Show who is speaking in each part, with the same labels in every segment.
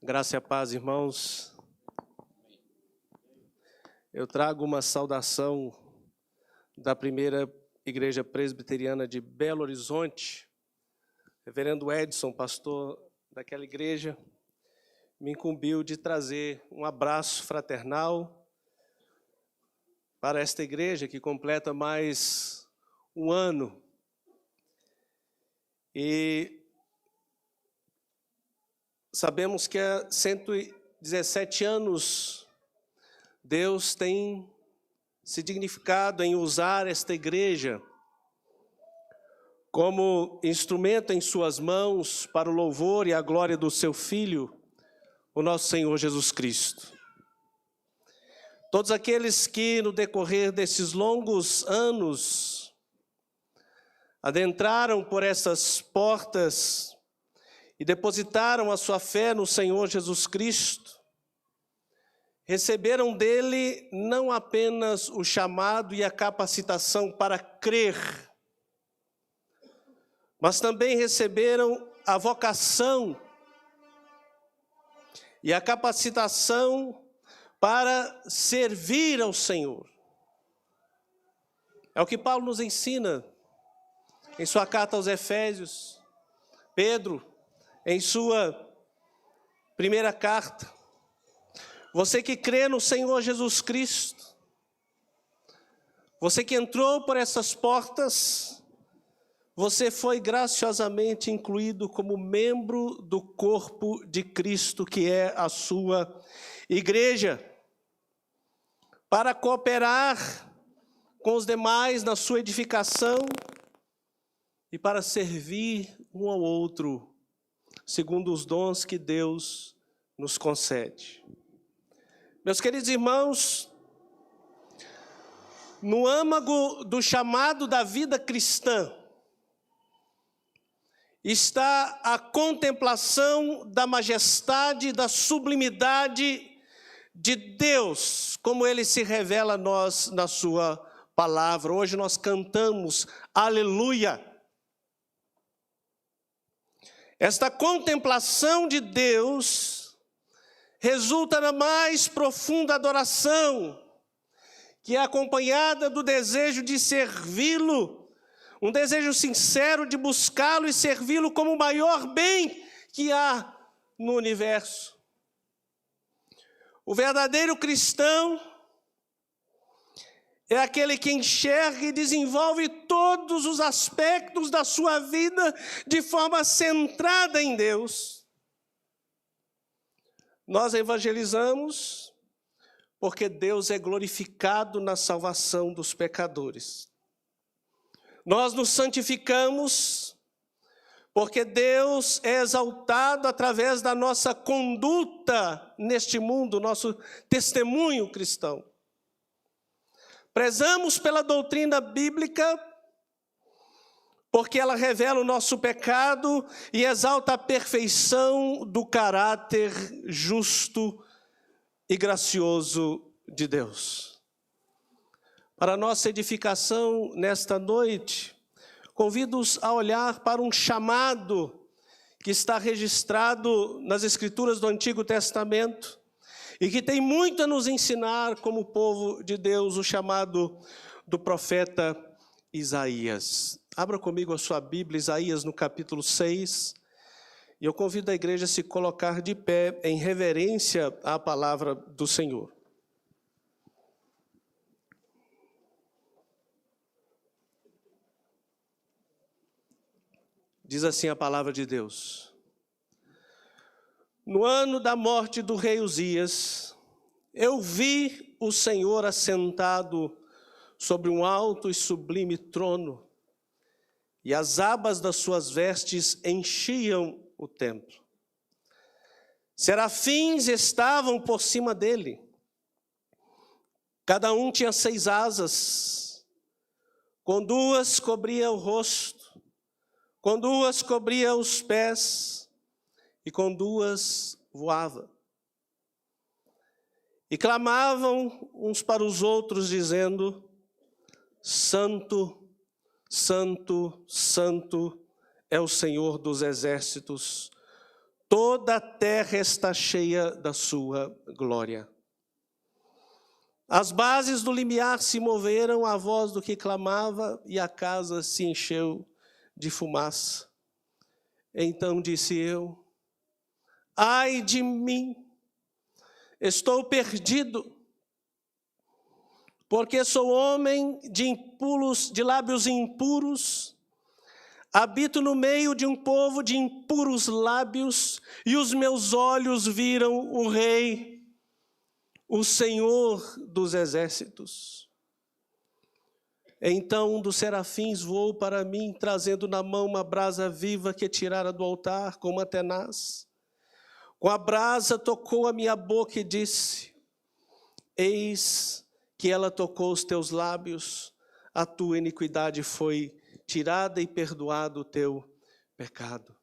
Speaker 1: Graça e a paz, irmãos. Eu trago uma saudação da primeira igreja presbiteriana de Belo Horizonte. Reverendo Edson, pastor daquela igreja, me incumbiu de trazer um abraço fraternal para esta igreja que completa mais um ano. E sabemos que há 117 anos Deus tem se dignificado em usar esta igreja como instrumento em suas mãos para o louvor e a glória do seu Filho, o nosso Senhor Jesus Cristo. Todos aqueles que no decorrer desses longos anos adentraram por essas portas e depositaram a sua fé no Senhor Jesus Cristo, receberam dele não apenas o chamado e a capacitação para crer, mas também receberam a vocação e a capacitação para servir ao Senhor. É o que Paulo nos ensina em sua carta aos Efésios, Pedro, em sua primeira carta. Você que crê no Senhor Jesus Cristo, você que entrou por essas portas, você foi graciosamente incluído como membro do corpo de Cristo, que é a sua igreja, para cooperar com os demais na sua edificação e para servir um ao outro, segundo os dons que Deus nos concede. Meus queridos irmãos, no âmago do chamado da vida cristã, está a contemplação da majestade, da sublimidade de Deus, como Ele se revela a nós na sua palavra. Hoje nós cantamos Aleluia. Esta contemplação de Deus resulta na mais profunda adoração, que é acompanhada do desejo de servi-lo, um desejo sincero de buscá-lo e servi-lo como o maior bem que há no universo. O verdadeiro cristão é aquele que enxerga e desenvolve todos os aspectos da sua vida de forma centrada em Deus. Nós evangelizamos porque Deus é glorificado na salvação dos pecadores. Nós nos santificamos porque Deus é exaltado através da nossa conduta neste mundo, nosso testemunho cristão. Prezamos pela doutrina bíblica, porque ela revela o nosso pecado e exalta a perfeição do caráter justo e gracioso de Deus. Para nossa edificação nesta noite, convido-os a olhar para um chamado que está registrado nas Escrituras do Antigo Testamento, e que tem muito a nos ensinar como povo de Deus, o chamado do profeta Isaías. Abra comigo a sua Bíblia, Isaías no capítulo 6, e eu convido a igreja a se colocar de pé em reverência à palavra do Senhor. Diz assim a palavra de Deus: no ano da morte do rei Uzias, eu vi o Senhor assentado sobre um alto e sublime trono, e as abas das suas vestes enchiam o templo. Serafins estavam por cima dele. Cada um tinha 6 asas. Com 2 cobria o rosto, com 2 cobria os pés, e com 2 voava. E clamavam uns para os outros, dizendo: Santo, Santo, Santo é o Senhor dos exércitos, toda a terra está cheia da sua glória. As bases do limiar se moveram à voz do que clamava, e a casa se encheu de fumaça. Então disse eu: ai de mim, estou perdido, porque sou homem de lábios impuros, habito no meio de um povo de impuros lábios, e os meus olhos viram o Rei, o Senhor dos exércitos. Então um dos serafins voou para mim, trazendo na mão uma brasa viva que tirara do altar com uma tenaz. Com a brasa tocou a minha boca e disse: eis que ela tocou os teus lábios, a tua iniquidade foi tirada e perdoado o teu pecado.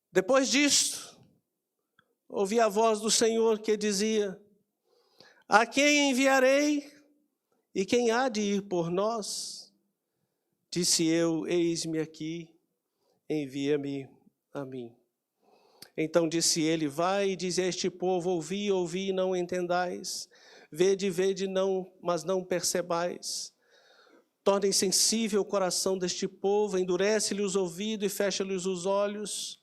Speaker 1: Depois disto, ouvi a voz do Senhor que dizia: a quem enviarei? E quem há de ir por nós? Disse eu: eis-me aqui, envia-me a mim. Então disse ele: vai e diz a este povo: ouvi, ouvi, não entendais. Vede, vede, não, mas não percebais. Torna insensível o coração deste povo, endurece-lhe os ouvidos e fecha-lhes os olhos,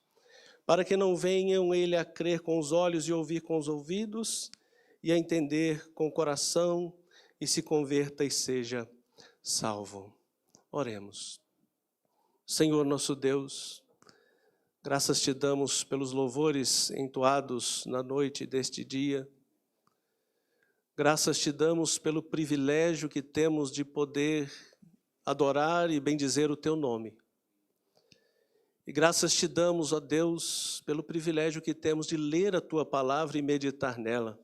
Speaker 1: para que não venham ele a crer com os olhos e ouvir com os ouvidos, e a entender com o coração, e se converta e seja salvo. Oremos. Senhor nosso Deus, graças te damos pelos louvores entoados na noite deste dia. Graças te damos pelo privilégio que temos de poder adorar e bendizer o teu nome. E graças te damos, ó Deus, pelo privilégio que temos de ler a tua palavra e meditar nela,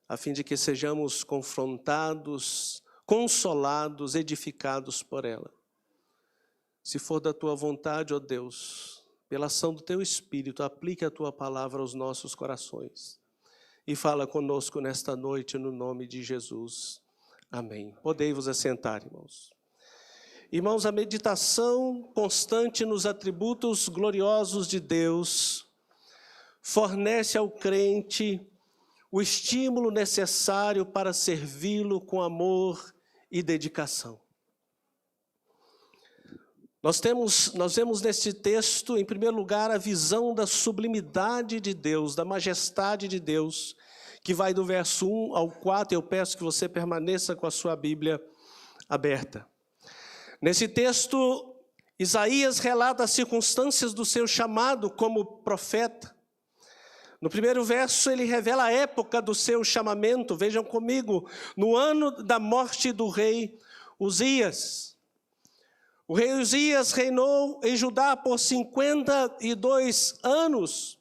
Speaker 1: a fim de que sejamos confrontados, consolados, edificados por ela. Se for da tua vontade, ó Deus, pela ação do teu Espírito, aplique a tua palavra aos nossos corações. E fala conosco nesta noite, no nome de Jesus. Amém. Podei-vos assentar, irmãos. Irmãos, a meditação constante nos atributos gloriosos de Deus fornece ao crente o estímulo necessário para servi-lo com amor e dedicação. Nós vemos neste texto, em primeiro lugar, a visão da sublimidade de Deus, da majestade de Deus, que vai do verso 1 ao 4, eu peço que você permaneça com a sua Bíblia aberta. Nesse texto, Isaías relata as circunstâncias do seu chamado como profeta. No primeiro verso, ele revela a época do seu chamamento. Vejam comigo, no ano da morte do rei Uzias. O rei Uzias reinou em Judá por 52 anos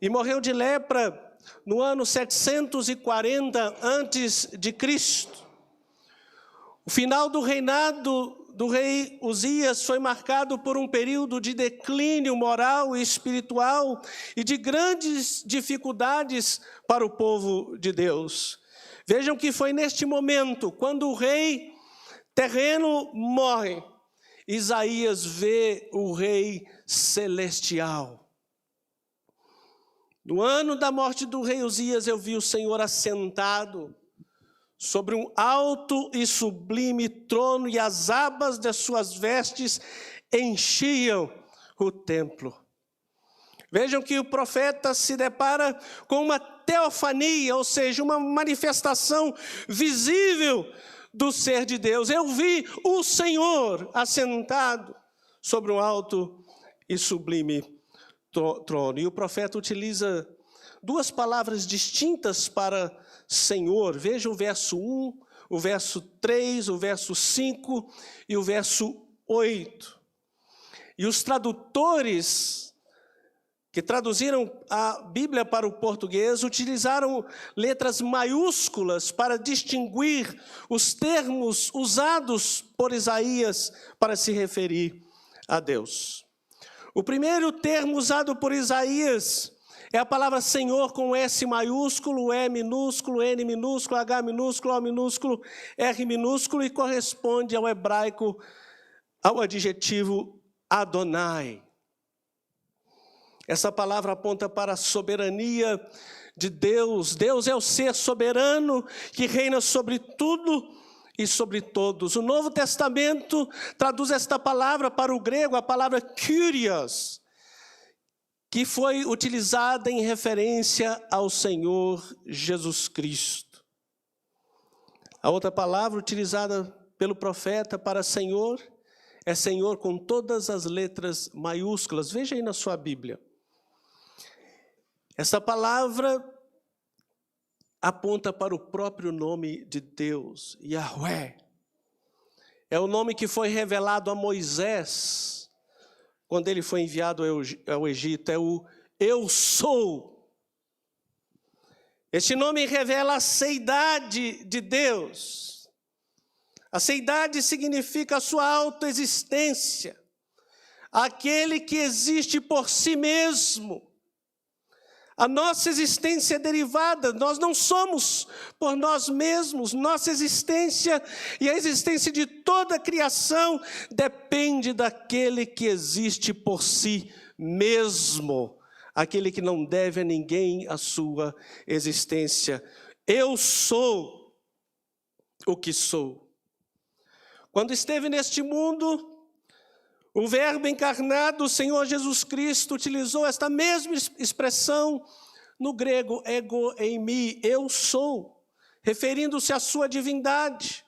Speaker 1: e morreu de lepra no ano 740 a.C. O final do reinado do rei Uzias foi marcado por um período de declínio moral e espiritual e de grandes dificuldades para o povo de Deus. Vejam que foi neste momento, quando o rei terreno morre, Isaías vê o rei celestial. No ano da morte do rei Uzias, eu vi o Senhor assentado sobre um alto e sublime trono, e as abas das suas vestes enchiam o templo. Vejam que o profeta se depara com uma teofania, ou seja, uma manifestação visível do ser de Deus. Eu vi o Senhor assentado sobre um alto e sublime trono. E o profeta utiliza duas palavras distintas para Senhor. Veja o verso 1, o verso 3, o verso 5 e o verso 8. E os tradutores que traduziram a Bíblia para o português utilizaram letras maiúsculas para distinguir os termos usados por Isaías para se referir a Deus. O primeiro termo usado por Isaías é a palavra Senhor com S maiúsculo, E minúsculo, N minúsculo, H minúsculo, O minúsculo, R minúsculo, e corresponde ao hebraico, ao adjetivo Adonai. Essa palavra aponta para a soberania de Deus. Deus é o ser soberano que reina sobre tudo e sobre todos. O Novo Testamento traduz esta palavra para o grego, a palavra kyrios, que foi utilizada em referência ao Senhor Jesus Cristo. A outra palavra utilizada pelo profeta para Senhor é Senhor com todas as letras maiúsculas. Veja aí na sua Bíblia. Essa palavra aponta para o próprio nome de Deus, Yahweh. É o nome que foi revelado a Moisés quando ele foi enviado ao Egito. É o Eu Sou. Este nome revela a seidade de Deus. A seidade significa a sua autoexistência, aquele que existe por si mesmo. A nossa existência é derivada, nós não somos por nós mesmos, nossa existência e a existência de toda a criação depende daquele que existe por si mesmo, aquele que não deve a ninguém a sua existência. Eu sou o que sou. Quando esteve neste mundo, o Verbo encarnado, o Senhor Jesus Cristo, utilizou esta mesma expressão no grego, ego eimi, eu sou, referindo-se à sua divindade.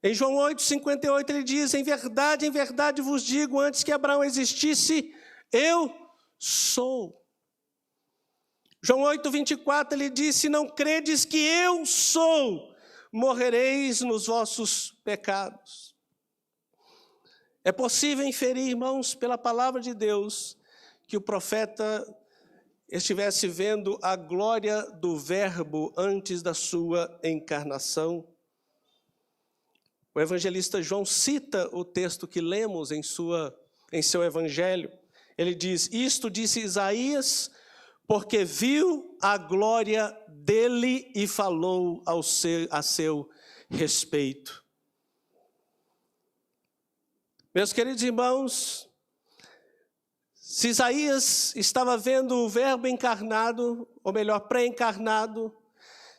Speaker 1: Em João 8,58 ele diz, em verdade vos digo, antes que Abraão existisse, eu sou. João 8,24 ele disse, se não credes que eu sou, morrereis nos vossos pecados. É possível inferir, irmãos, pela palavra de Deus, que o profeta estivesse vendo a glória do Verbo antes da sua encarnação. O evangelista João cita o texto que lemos em seu evangelho. Ele diz, isto disse Isaías, porque viu a glória dele e falou a seu respeito. Meus queridos irmãos, se Isaías estava vendo o Verbo encarnado, ou melhor, pré-encarnado,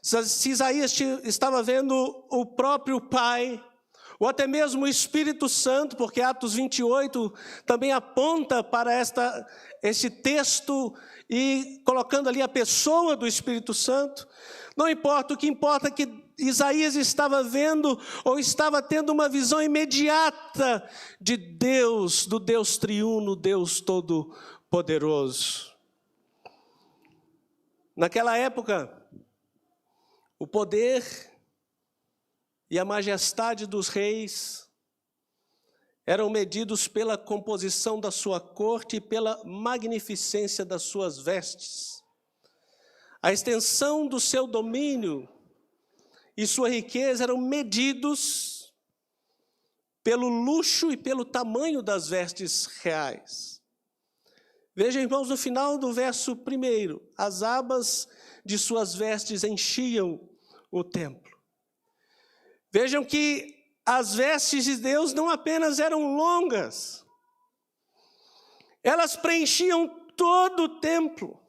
Speaker 1: se Isaías estava vendo o próprio Pai, ou até mesmo o Espírito Santo, porque Atos 28 também aponta para este texto e colocando ali a pessoa do Espírito Santo, não importa, o que importa é que Isaías estava vendo ou estava tendo uma visão imediata de Deus, do Deus triuno, Deus todo-poderoso. Naquela época, o poder e a majestade dos reis eram medidos pela composição da sua corte e pela magnificência das suas vestes. A extensão do seu domínio e sua riqueza eram medidos pelo luxo e pelo tamanho das vestes reais. Veja, irmãos, no final do verso 1, as abas de suas vestes enchiam o templo. Vejam que as vestes de Deus não apenas eram longas, elas preenchiam todo o templo,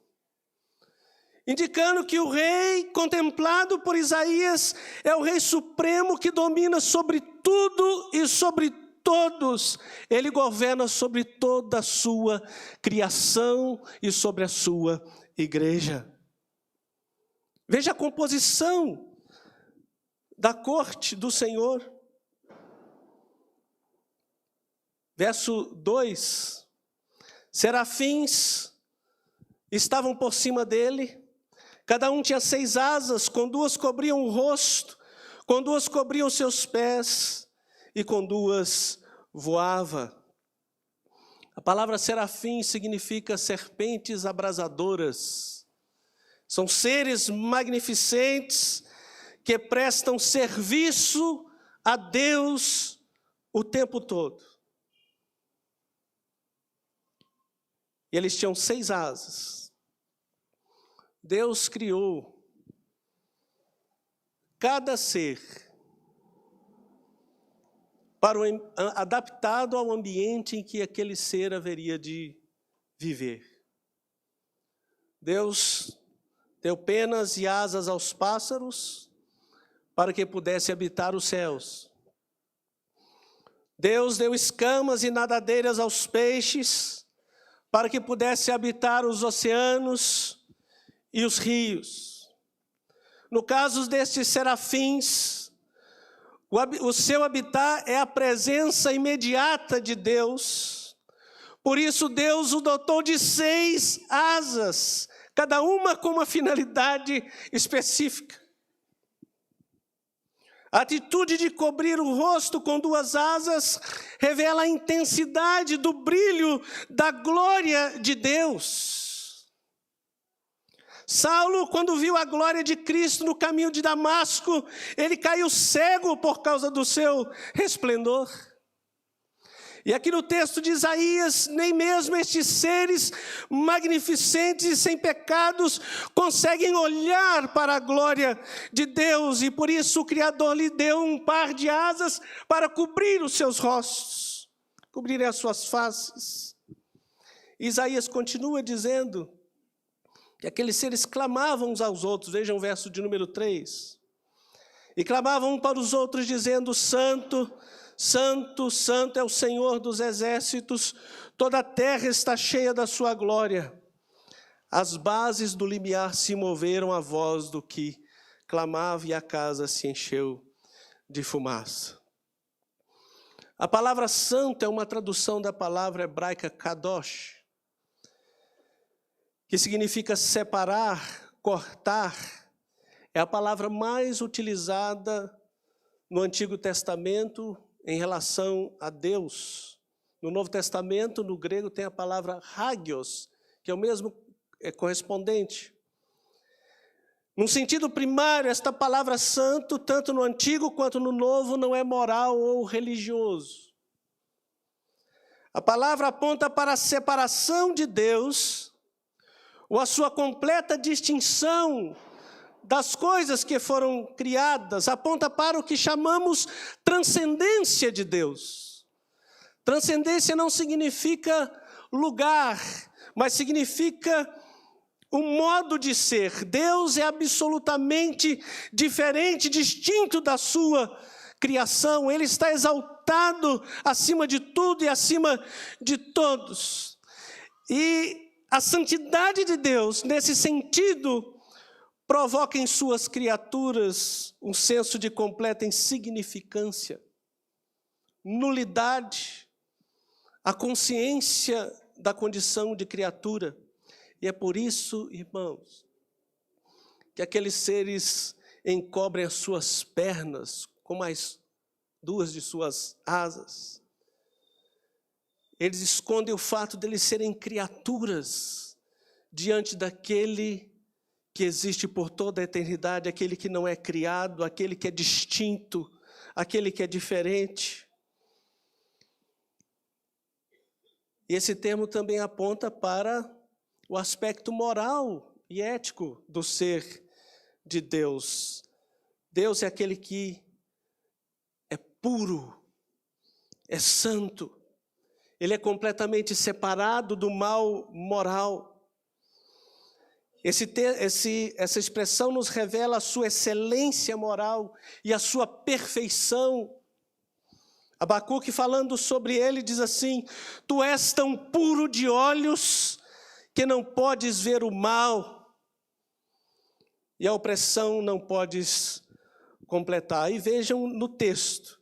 Speaker 1: indicando que o rei contemplado por Isaías é o rei supremo que domina sobre tudo e sobre todos. Ele governa sobre toda a sua criação e sobre a sua igreja. Veja a composição da corte do Senhor. Verso 2, serafins estavam por cima dele, cada um tinha 6 asas, com 2 cobriam o rosto, com 2 cobriam seus pés, e com 2 voava. A palavra serafim significa serpentes abrasadoras. São seres magnificentes que prestam serviço a Deus o tempo todo. E eles tinham 6 asas. Deus criou cada ser adaptado ao ambiente em que aquele ser haveria de viver. Deus deu penas e asas aos pássaros para que pudesse habitar os céus. Deus deu escamas e nadadeiras aos peixes para que pudesse habitar os oceanos e os rios. No caso destes serafins, o seu habitat é a presença imediata de Deus. Por isso Deus o dotou de 6 asas, cada uma com uma finalidade específica. A atitude de cobrir o rosto com 2 asas revela a intensidade do brilho da glória de Deus. Saulo, quando viu a glória de Cristo no caminho de Damasco, ele caiu cego por causa do seu resplendor. E aqui no texto de Isaías, nem mesmo estes seres magnificentes e sem pecados conseguem olhar para a glória de Deus. E por isso o Criador lhe deu um par de asas para cobrir os seus rostos, cobrir as suas faces. Isaías continua dizendo que aqueles seres clamavam uns aos outros. Vejam o verso de número 3. E clamavam um para os outros dizendo: Santo, Santo, Santo é o Senhor dos exércitos, toda a terra está cheia da sua glória. As bases do limiar se moveram à voz do que clamava e a casa se encheu de fumaça. A palavra santo é uma tradução da palavra hebraica kadosh, que significa separar, cortar. É a palavra mais utilizada no Antigo Testamento em relação a Deus. No Novo Testamento, no grego, tem a palavra hagios, que é o mesmo correspondente. No sentido primário, esta palavra santo, tanto no Antigo quanto no Novo, não é moral ou religioso. A palavra aponta para a separação de Deus, ou a sua completa distinção das coisas que foram criadas, aponta para o que chamamos transcendência de Deus. Transcendência não significa lugar, mas significa um modo de ser. Deus é absolutamente diferente, distinto da sua criação. Ele está exaltado acima de tudo e acima de todos. E a santidade de Deus, nesse sentido, provoca em suas criaturas um senso de completa insignificância, nulidade, a consciência da condição de criatura. E é por isso, irmãos, que aqueles seres encobrem as suas pernas com mais 2 de suas asas. Eles escondem o fato de eles serem criaturas diante daquele que existe por toda a eternidade, aquele que não é criado, aquele que é distinto, aquele que é diferente. E esse termo também aponta para o aspecto moral e ético do ser de Deus. Deus é aquele que é puro, é santo, ele é completamente separado do mal moral. Essa expressão nos revela a sua excelência moral e a sua perfeição. Abacuque, falando sobre ele, diz assim: Tu és tão puro de olhos que não podes ver o mal, e a opressão não podes completar. E vejam no texto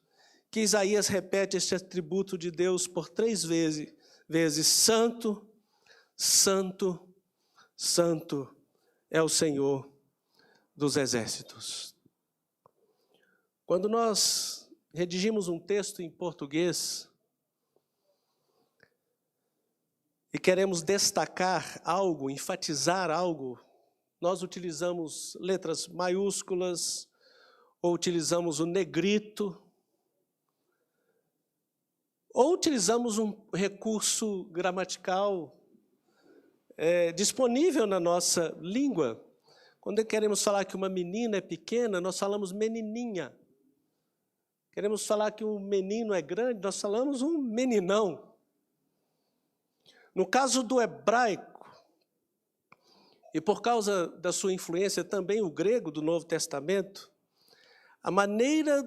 Speaker 1: que Isaías repete este atributo de Deus por 3 vezes: Santo, Santo, Santo é o Senhor dos exércitos. Quando nós redigimos um texto em português e queremos destacar algo, enfatizar algo, nós utilizamos letras maiúsculas ou utilizamos o negrito, ou utilizamos um recurso gramatical disponível na nossa língua. Quando queremos falar que uma menina é pequena, nós falamos menininha. Queremos falar que um menino é grande, nós falamos um meninão. No caso do hebraico, e por causa da sua influência também o grego do Novo Testamento, a maneira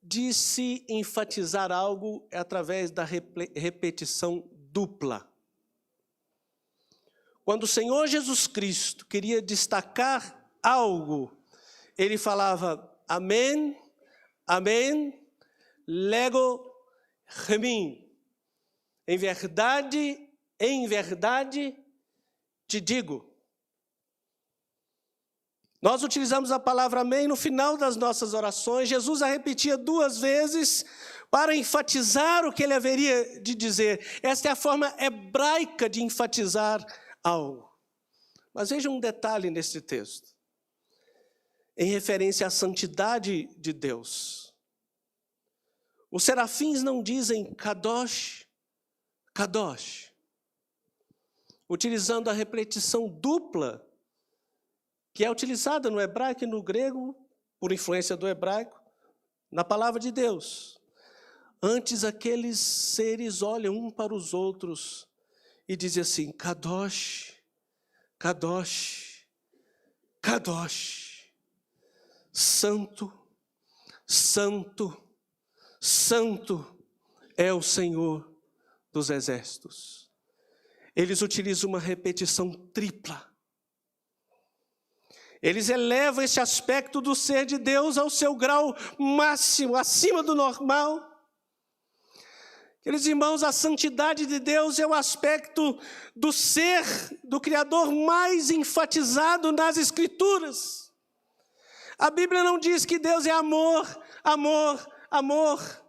Speaker 1: de se enfatizar algo é através da repetição dupla. Quando o Senhor Jesus Cristo queria destacar algo, ele falava amém, amém, lego remim. Em verdade, te digo. Nós utilizamos a palavra amém no final das nossas orações. Jesus a repetia 2 vezes para enfatizar o que ele haveria de dizer. Esta é a forma hebraica de enfatizar algo. Mas veja um detalhe nesse texto, em referência à santidade de Deus. Os serafins não dizem Kadosh, Kadosh, utilizando a repetição dupla, que é utilizada no hebraico e no grego, por influência do hebraico, na palavra de Deus. Antes, aqueles seres olham um para os outros e dizem assim, Kadosh, Kadosh, Kadosh, Santo, Santo, Santo é o Senhor dos exércitos. Eles utilizam uma repetição tripla. Eles elevam esse aspecto do ser de Deus ao seu grau máximo, acima do normal. Queridos irmãos, a santidade de Deus é o aspecto do ser do Criador mais enfatizado nas Escrituras. A Bíblia não diz que Deus é amor, amor, amor.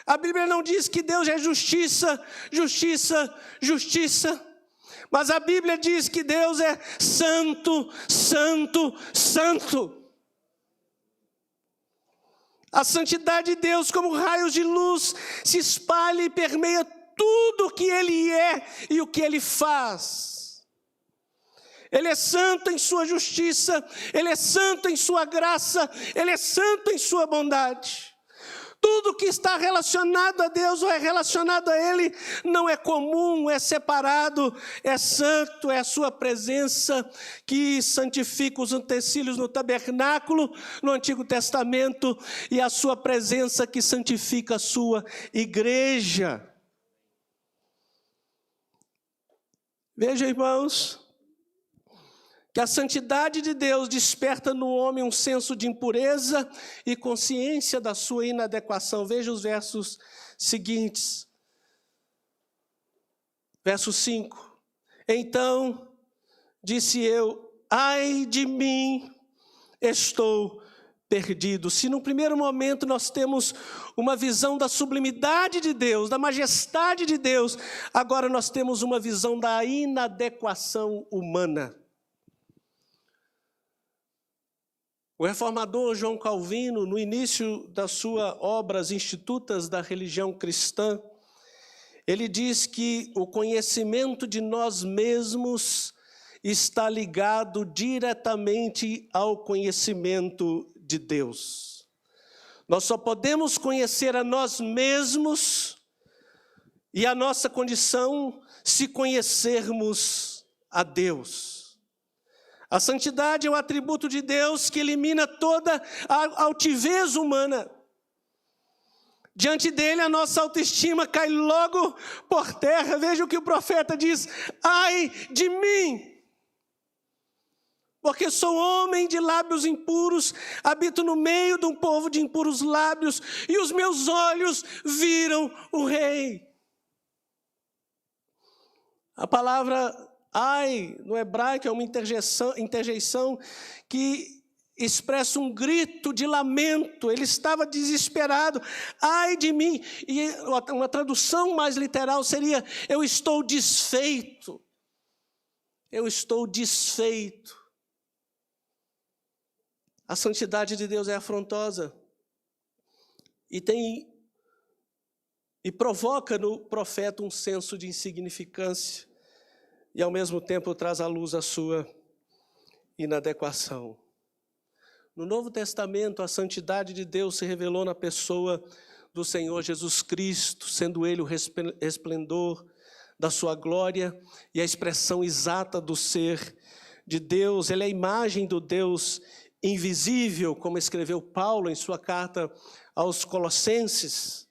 Speaker 1: A Bíblia não diz que Deus é justiça, justiça, justiça. Mas a Bíblia diz que Deus é santo, santo, santo. A santidade de Deus, como raios de luz, se espalha e permeia tudo o que Ele é e o que Ele faz. Ele é santo em sua justiça, Ele é santo em sua graça, Ele é santo em sua bondade. Tudo que está relacionado a Deus ou é relacionado a Ele não é comum, é separado, é santo, é a sua presença que santifica os utensílios no tabernáculo, no Antigo Testamento, e a sua presença que santifica a sua igreja. Veja, irmãos, que a santidade de Deus desperta no homem um senso de impureza e consciência da sua inadequação. Veja os versos seguintes. Verso 5. Então, disse eu, ai de mim, estou perdido. Se no primeiro momento nós temos uma visão da sublimidade de Deus, da majestade de Deus, agora nós temos uma visão da inadequação humana. O reformador João Calvino, no início da sua obra As Institutas da Religião Cristã, ele diz que o conhecimento de nós mesmos está ligado diretamente ao conhecimento de Deus. Nós só podemos conhecer a nós mesmos e a nossa condição se conhecermos a Deus. A santidade é o atributo de Deus que elimina toda a altivez humana. Diante dele, a nossa autoestima cai logo por terra. Veja o que o profeta diz, ai de mim, porque sou homem de lábios impuros, habito no meio de um povo de impuros lábios, e os meus olhos viram o Rei. A palavra ai, no hebraico, é uma interjeição que expressa um grito de lamento. Ele estava desesperado. Ai de mim. E uma tradução mais literal seria, eu estou desfeito. Eu estou desfeito. A santidade de Deus é afrontosa. E provoca no profeta um senso de insignificância. E ao mesmo tempo traz à luz a sua inadequação. No Novo Testamento, a santidade de Deus se revelou na pessoa do Senhor Jesus Cristo, sendo Ele o resplendor da sua glória e a expressão exata do ser de Deus, ele é a imagem do Deus invisível, como escreveu Paulo em sua carta aos Colossenses.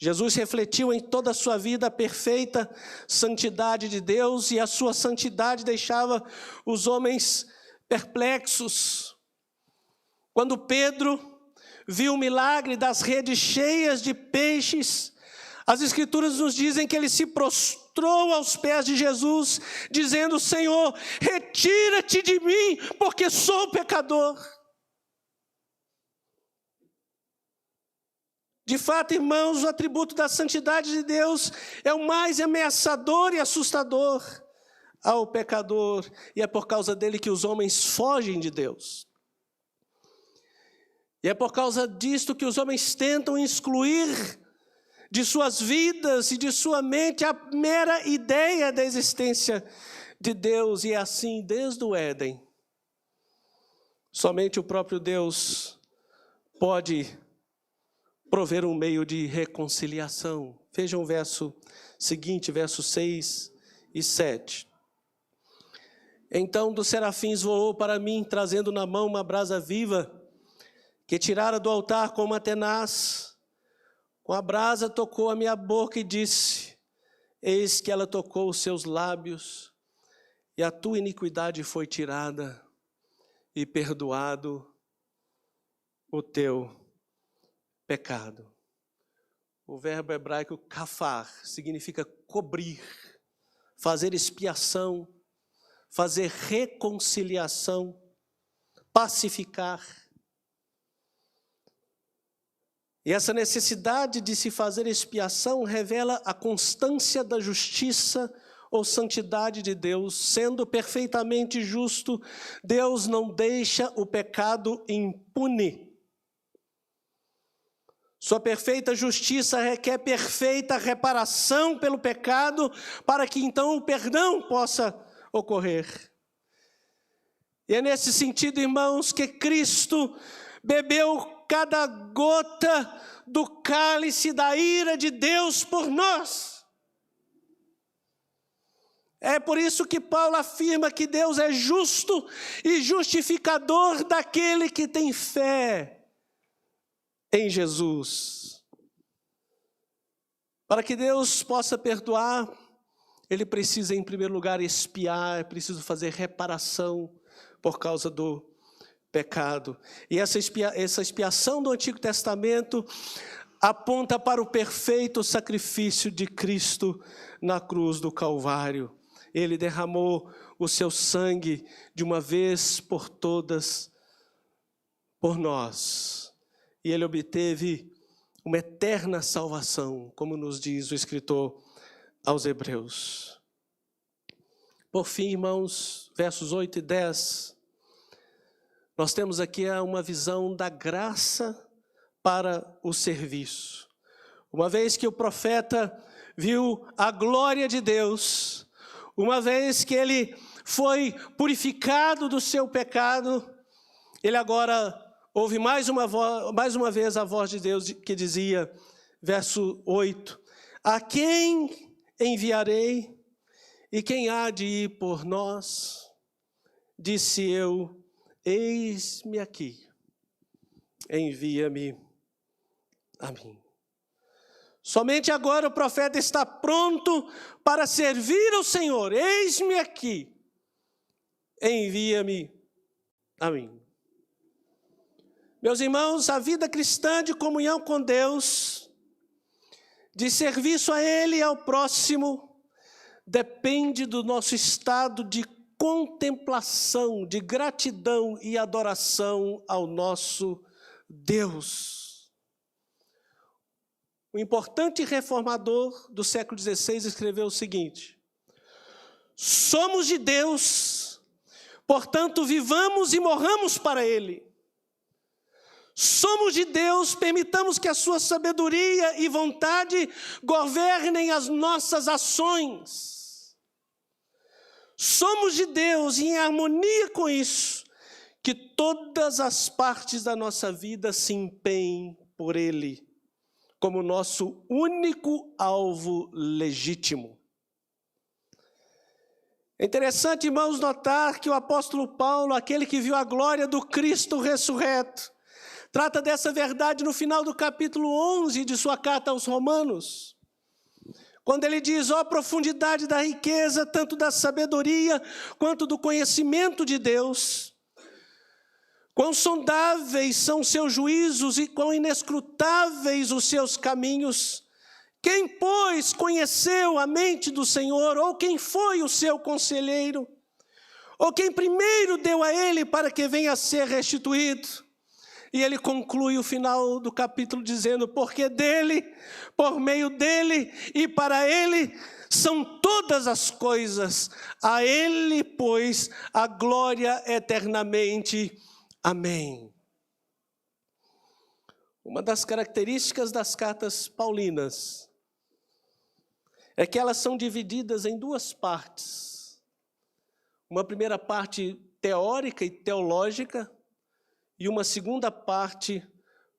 Speaker 1: Jesus refletiu em toda a sua vida a perfeita santidade de Deus, e a sua santidade deixava os homens perplexos. Quando Pedro viu o milagre das redes cheias de peixes, as Escrituras nos dizem que ele se prostrou aos pés de Jesus, dizendo: Senhor, retira-te de mim, porque sou pecador. De fato, irmãos, o atributo da santidade de Deus é o mais ameaçador e assustador ao pecador, e é por causa dele que os homens fogem de Deus. E é por causa disto que os homens tentam excluir de suas vidas e de sua mente a mera ideia da existência de Deus. E é assim desde o Éden. Somente o próprio Deus pode prover um meio de reconciliação. Vejam o verso seguinte, versos 6 e 7. Então dos serafins voou para mim, trazendo na mão uma brasa viva, que tirara do altar com uma tenaz. Com a brasa tocou a minha boca e disse: eis que ela tocou os seus lábios, e a tua iniquidade foi tirada, e perdoado o teu pecado. O verbo hebraico kafar significa cobrir, fazer expiação, fazer reconciliação, pacificar. E essa necessidade de se fazer expiação revela a constância da justiça ou santidade de Deus. Sendo perfeitamente justo, Deus não deixa o pecado impune. Sua perfeita justiça requer perfeita reparação pelo pecado, para que então o perdão possa ocorrer. E é nesse sentido, irmãos, que Cristo bebeu cada gota do cálice da ira de Deus por nós. É por isso que Paulo afirma que Deus é justo e justificador daquele que tem fé em Jesus. Para que Deus possa perdoar, ele precisa em primeiro lugar expiar, é preciso fazer reparação por causa do pecado. E essa expiação do Antigo Testamento aponta para o perfeito sacrifício de Cristo na cruz do Calvário. Ele derramou o seu sangue de uma vez por todas por nós. E ele obteve uma eterna salvação, como nos diz o escritor aos Hebreus. Por fim, irmãos, versos 8 e 10, nós temos aqui uma visão da graça para o serviço. Uma vez que o profeta viu a glória de Deus, uma vez que ele foi purificado do seu pecado, ele agora ouve mais uma vez a voz de Deus que dizia, verso 8, a quem enviarei e quem há de ir por nós? Disse eu, eis-me aqui, envia-me a mim. Somente agora o profeta está pronto para servir ao Senhor. Eis-me aqui, envia-me a mim. Meus irmãos, a vida cristã de comunhão com Deus, de serviço a Ele e ao próximo, depende do nosso estado de contemplação, de gratidão e adoração ao nosso Deus. O importante reformador do século XVI escreveu o seguinte: somos de Deus, portanto vivamos e morramos para Ele. Somos de Deus, permitamos que a sua sabedoria e vontade governem as nossas ações. Somos de Deus e em harmonia com isso, que todas as partes da nossa vida se empenhem por Ele, como nosso único alvo legítimo. É interessante, irmãos, notar que o apóstolo Paulo, aquele que viu a glória do Cristo ressurreto, trata dessa verdade no final do capítulo 11 de sua carta aos Romanos, quando ele diz: ó profundidade da riqueza, tanto da sabedoria quanto do conhecimento de Deus, quão sondáveis são seus juízos e quão inescrutáveis os seus caminhos. Quem, pois, conheceu a mente do Senhor, ou quem foi o seu conselheiro, ou quem primeiro deu a ele para que venha a ser restituído? E ele conclui o final do capítulo dizendo: porque dele, por meio dele e para ele são todas as coisas, a ele, pois, a glória eternamente. Amém. Uma das características das cartas paulinas é que elas são divididas em duas partes. Uma primeira parte teórica e teológica e uma segunda parte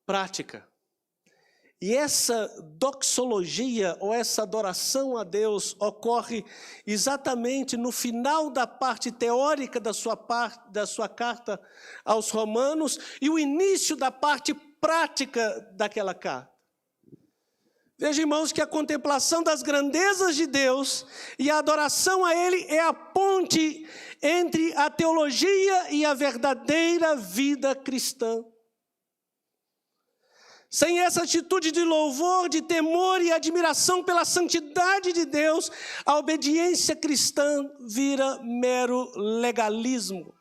Speaker 1: prática. E essa doxologia, ou essa adoração a Deus, ocorre exatamente no final da parte teórica da sua carta aos Romanos e o início da parte prática daquela carta. Veja, irmãos, que a contemplação das grandezas de Deus e a adoração a Ele é a ponte entre a teologia e a verdadeira vida cristã. Sem essa atitude de louvor, de temor e admiração pela santidade de Deus, a obediência cristã vira mero legalismo.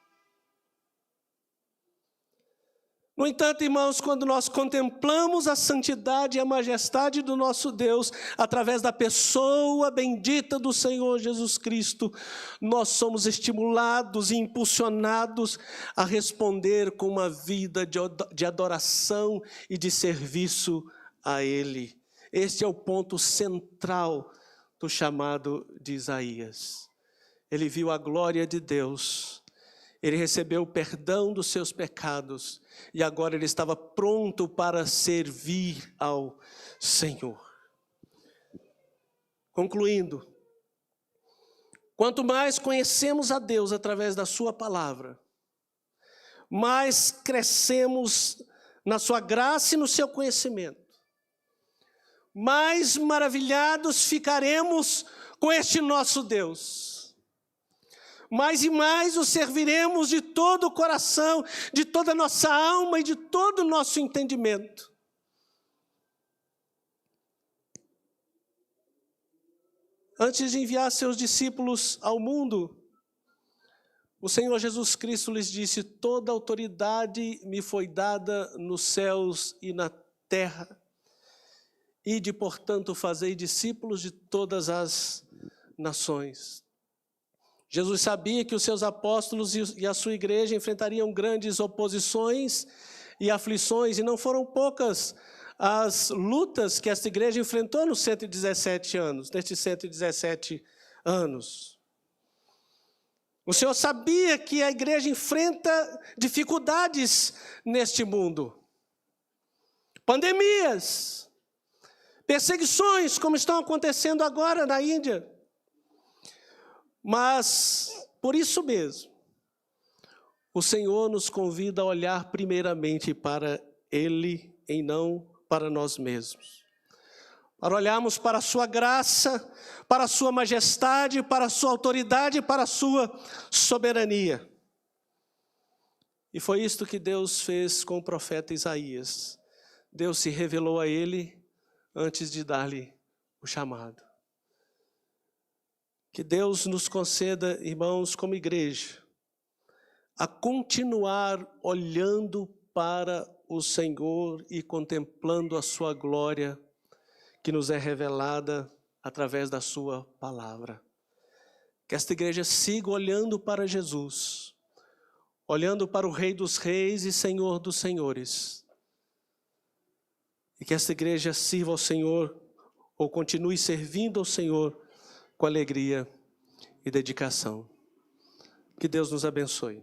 Speaker 1: No entanto, irmãos, quando nós contemplamos a santidade e a majestade do nosso Deus, através da pessoa bendita do Senhor Jesus Cristo, nós somos estimulados e impulsionados a responder com uma vida de adoração e de serviço a Ele. Este é o ponto central do chamado de Isaías. Ele viu a glória de Deus, ele recebeu o perdão dos seus pecados, e agora ele estava pronto para servir ao Senhor. Concluindo, quanto mais conhecemos a Deus através da sua palavra, mais crescemos na sua graça e no seu conhecimento, mais maravilhados ficaremos com este nosso Deus. Mais e mais o serviremos de todo o coração, de toda a nossa alma e de todo o nosso entendimento. Antes de enviar seus discípulos ao mundo, o Senhor Jesus Cristo lhes disse: toda autoridade me foi dada nos céus e na terra. Ide, portanto, fazei discípulos de todas as nações. Jesus sabia que os seus apóstolos e a sua igreja enfrentariam grandes oposições e aflições, e não foram poucas as lutas que esta igreja enfrentou nestes 117 anos. O Senhor sabia que a igreja enfrenta dificuldades neste mundo. Pandemias, perseguições, como estão acontecendo agora na Índia. Mas, por isso mesmo, o Senhor nos convida a olhar primeiramente para Ele e não para nós mesmos. Para olharmos para a sua graça, para a sua majestade, para a sua autoridade, para a sua soberania. E foi isto que Deus fez com o profeta Isaías. Deus se revelou a ele antes de dar-lhe o chamado. Que Deus nos conceda, irmãos, como igreja, a continuar olhando para o Senhor e contemplando a sua glória que nos é revelada através da sua palavra. Que esta igreja siga olhando para Jesus, olhando para o Rei dos Reis e Senhor dos Senhores. E que esta igreja sirva ao Senhor, ou continue servindo ao Senhor, com alegria e dedicação. Que Deus nos abençoe.